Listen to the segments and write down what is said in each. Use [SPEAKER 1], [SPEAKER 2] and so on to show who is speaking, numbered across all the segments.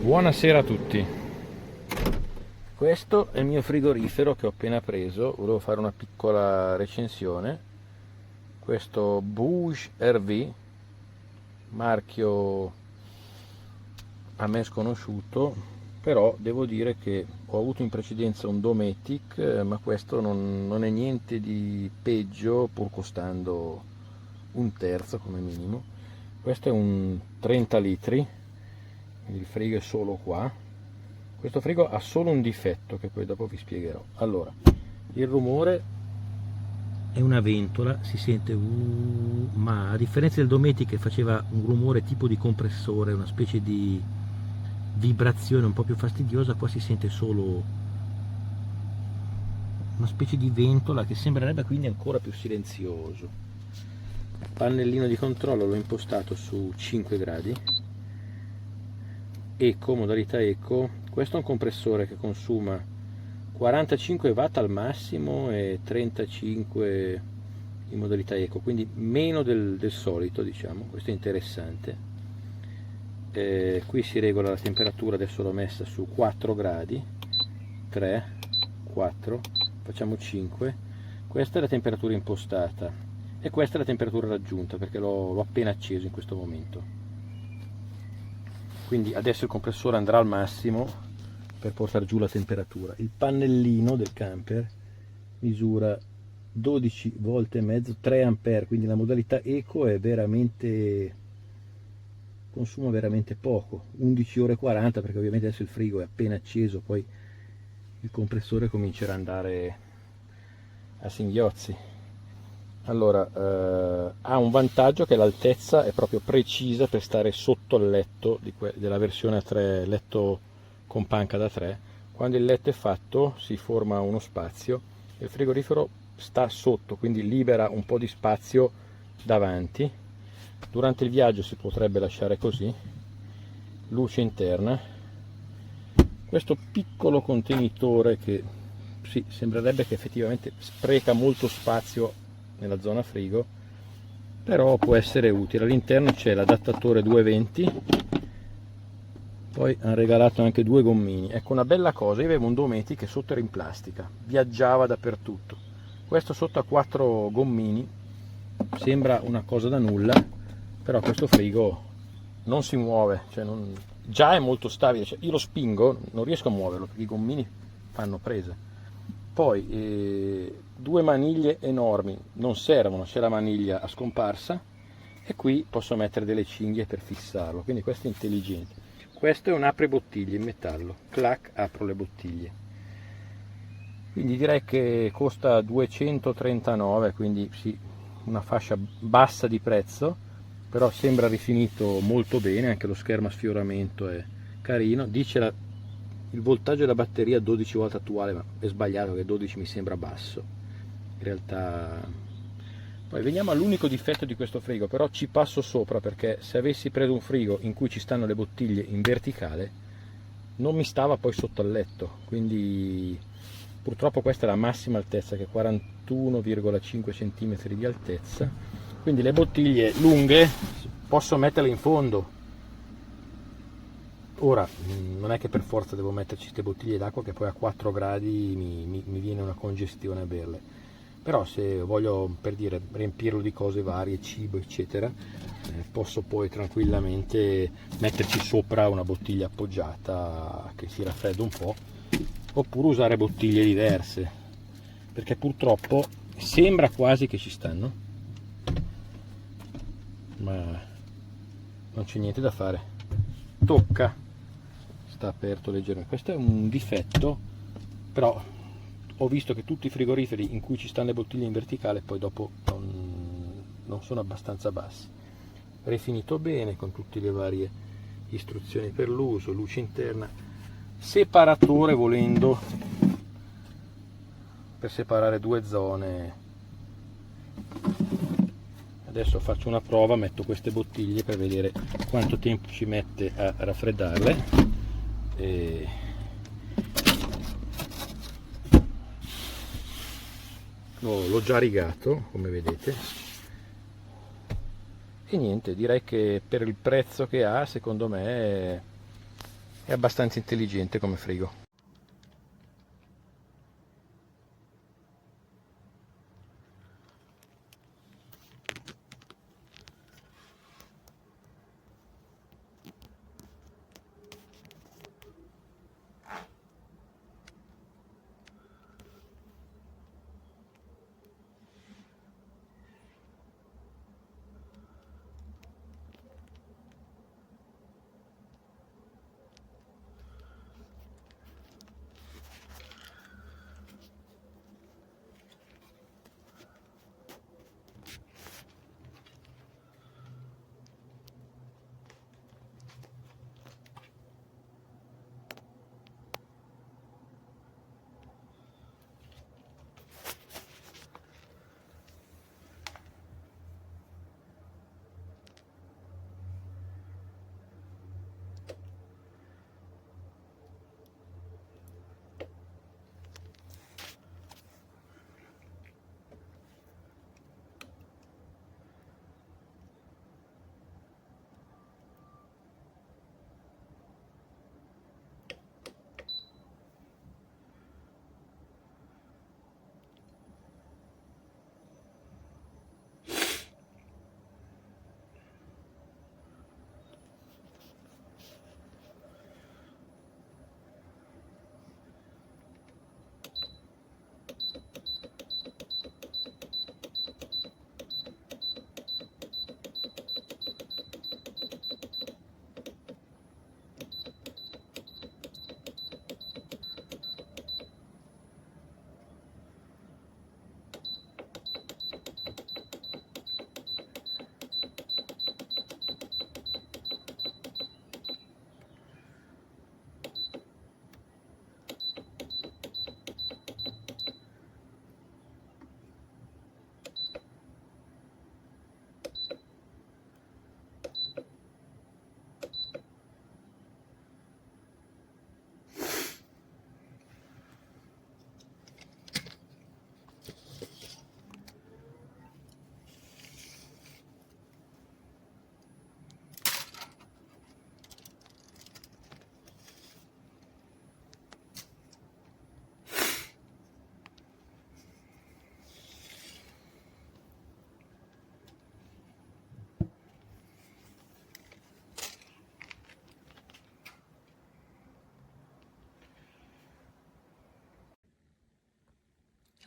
[SPEAKER 1] Buonasera a tutti. Questo è il mio frigorifero che ho appena preso. Volevo fare una piccola recensione. Questo BougeRV, marchio a me sconosciuto, però devo dire che ho avuto in precedenza un Dometic, ma questo non è niente di peggio, pur costando un terzo come minimo. Questo è un 30 litri, il frigo è solo qua. Questo frigo ha solo un difetto che poi dopo vi spiegherò. Allora, il rumore è una ventola, si sente ma a differenza del Dometic che faceva un rumore tipo di compressore, una specie di vibrazione un po' più fastidiosa, qua si sente solo una specie di ventola che sembrerebbe quindi ancora più silenzioso. Il pannellino di controllo l'ho impostato su 5 gradi. Eco, modalità Eco. Questo è un compressore che consuma 45 watt al massimo e 35 in modalità Eco, quindi meno del solito, diciamo. Questo è interessante. Qui si regola la temperatura, adesso l'ho messa su 4 gradi, 3, 4, facciamo 5. Questa è la temperatura impostata e questa è la temperatura raggiunta, perché l'ho appena acceso in questo momento. Quindi adesso il compressore andrà al massimo per portare giù la temperatura. Il pannellino del camper misura 12 volte e mezzo, 3 ampere, quindi la modalità Eco è veramente, consuma veramente poco, 11 ore e 40, perché ovviamente adesso il frigo è appena acceso, poi il compressore comincerà ad andare a singhiozzi. Allora, ha un vantaggio che l'altezza è proprio precisa per stare sotto il letto della versione a 3, letto con panca da 3. Quando il letto è fatto si forma uno spazio e il frigorifero sta sotto, quindi libera un po' di spazio davanti. Durante il viaggio si potrebbe lasciare così. Luce interna. Questo piccolo contenitore che sì, sembrerebbe che effettivamente spreca molto spazio nella zona frigo, però può essere utile. All'interno c'è l'adattatore 220, poi hanno regalato anche 2 gommini. Ecco, una bella cosa, io avevo un Dometic che sotto era in plastica, viaggiava dappertutto. Questo sotto ha 4 gommini, sembra una cosa da nulla, però questo frigo non si muove, cioè già è molto stabile, cioè io lo spingo, non riesco a muoverlo perché i gommini fanno presa. Poi 2 maniglie enormi non servono, c'è la maniglia a scomparsa e qui posso mettere delle cinghie per fissarlo, quindi questo è intelligente. Questo è un apribottiglie in metallo, clac, apro le bottiglie. Quindi direi che costa 239, quindi sì, una fascia bassa di prezzo, però sembra rifinito molto bene, anche lo schermo a sfioramento è carino. Dice il voltaggio della batteria 12 volt attuale, ma è sbagliato, che 12 mi sembra basso in realtà. Poi veniamo all'unico difetto di questo frigo, però ci passo sopra, perché se avessi preso un frigo in cui ci stanno le bottiglie in verticale non mi stava poi sotto al letto, quindi purtroppo questa è la massima altezza, che è 41,5 cm di altezza, quindi le bottiglie lunghe posso metterle in fondo. Ora, non è che per forza devo metterci queste bottiglie d'acqua che poi a 4 gradi mi viene una congestione a berle, però se voglio, per dire, riempirlo di cose varie, cibo eccetera, posso poi tranquillamente metterci sopra una bottiglia appoggiata che si raffredda un po', oppure usare bottiglie diverse, perché purtroppo sembra quasi che ci stanno, ma non c'è niente da fare, tocca. Sta aperto leggermente, questo è un difetto, però ho visto che tutti i frigoriferi in cui ci stanno le bottiglie in verticale poi dopo non sono abbastanza bassi. Rifinito bene con tutte le varie istruzioni per l'uso, luce interna, separatore volendo per separare 2 zone. Adesso faccio una prova, metto queste bottiglie per vedere quanto tempo ci mette a raffreddarle. L'ho già rigato, come vedete, e niente, direi che per il prezzo che ha, secondo me È abbastanza intelligente come frigo.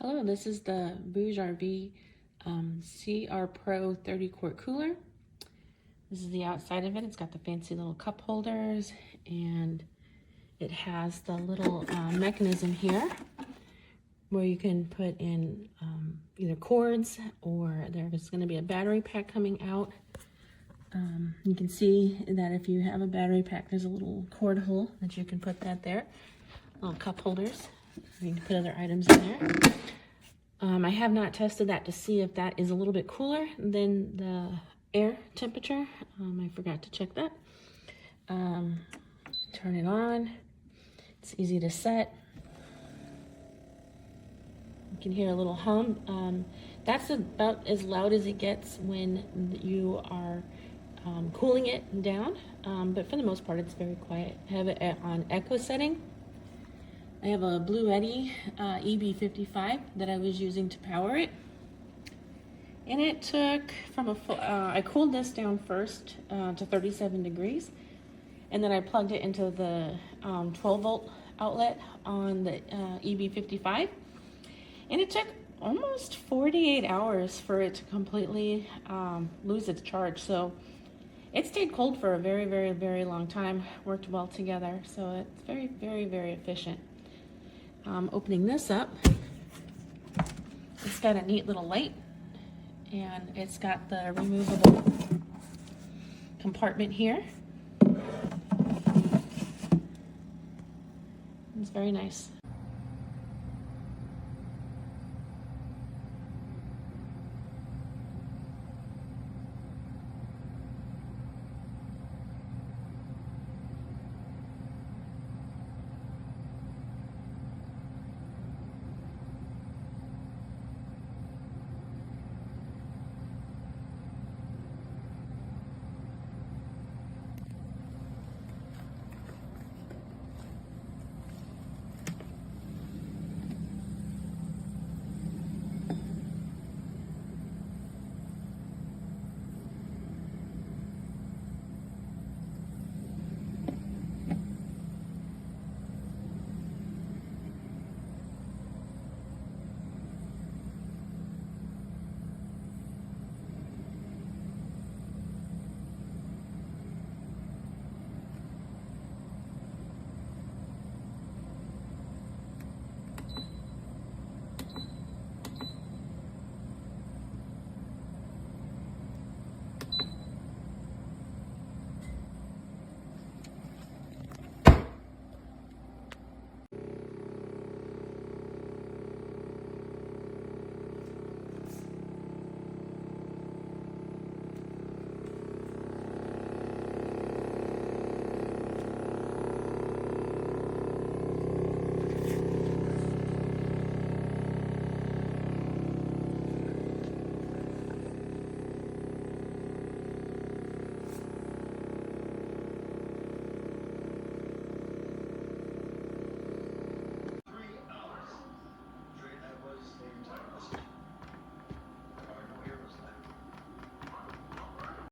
[SPEAKER 2] Hello, this is the BougeRV CRPRO 30-quart cooler. This is the outside of it. It's got the fancy little cup holders, and it has the little mechanism here where you can put in either cords, or there's going to be a battery pack coming out. You can see that if you have a battery pack, there's a little cord hole that you can put that there. Little cup holders. You can put other items in there. I have not tested that to see if that is a little bit cooler than the air temperature. I forgot to check that. Turn it on. It's easy to set. You can hear a little hum. That's about as loud as it gets when you are cooling it down, but for the most part it's very quiet. I have it on echo setting. I have a Blue Eddy EB55 that I was using to power it, and it took from I cooled this down first to 37 degrees, and then I plugged it into the 12 volt outlet on the EB55, and it took almost 48 hours for it to completely lose its charge. So it stayed cold for a very, very, very long time, worked well together, so it's very, very, very efficient. Opening this up, it's got a neat little light, and it's got the removable compartment here. It's very nice.